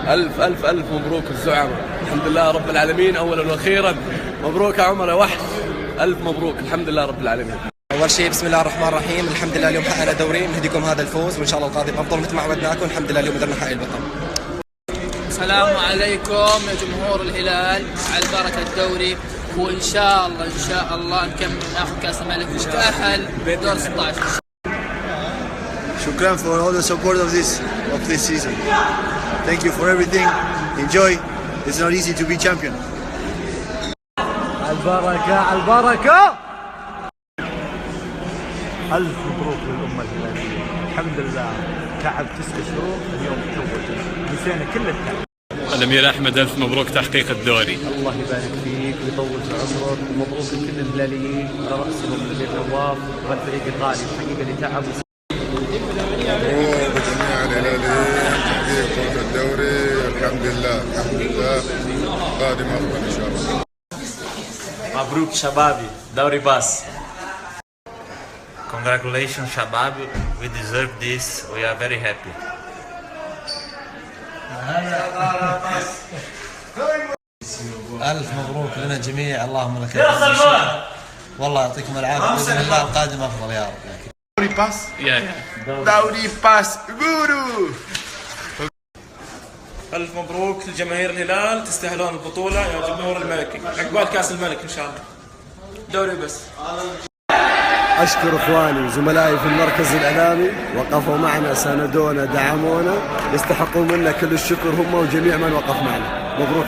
ألف ألف ألف مبروك الزعماء، الحمد لله رب العالمين أولا وأخيرا. مبروك يا عمر يا وحش، ألف مبروك، الحمد لله رب العالمين. أول شيء بسم الله الرحمن الرحيم، الحمد لله اليوم حققنا دوري، نهديكم هذا الفوز وإن شاء الله القادم أفضل مثل ما عودناكم. الحمد لله اليوم قدرنا نحقق البطل. السلام عليكم يا جمهور الهلال، على البركة الدوري، وإن شاء الله نكمل ناخذ كأس الملك ونتأهل بدور 16. Shukran for all the support of this season. Thank you for everything. Enjoy. It's not easy to be champion. البركة البركة. ألف مبروك للأمة الهلالية، الحمد لله تعب 9 شهور اليوم توج، نسينا كل التعب. الأمير أحمد ألف مبروك تحقيق الدوري. الله يبارك فيك ويطول في عمرك، ومبروك لكل الهلاليين على رأسهم الأمير نواف والفريق الغالي الحقيقة اللي تعب. مبروك جميع الهلاليين تحقيق الدوري، الحمد لله قادم أفضل إن شاء الله. مبروك شبابي، دوري باص. Congratulations شباب, we deserve this, we are very happy. ألف مبروك لنا جميع، اللهم لك الحمد. والله يعطيكم العافية، بإذن الله القادم أفضل يا رب. دوري باص. دوري باص جورو. ألف مبروك لجماهير الهلال، تستاهلون البطولة يا جمهور الملكي، عقبال كأس الملك إن شاء الله. دوري بس. أشكر إخواني وزملائي في المركز الإعلامي، وقفوا معنا، ساندونا، دعمونا، يستحقون منا كل الشكر هم وجميع من وقف معنا. مبروك.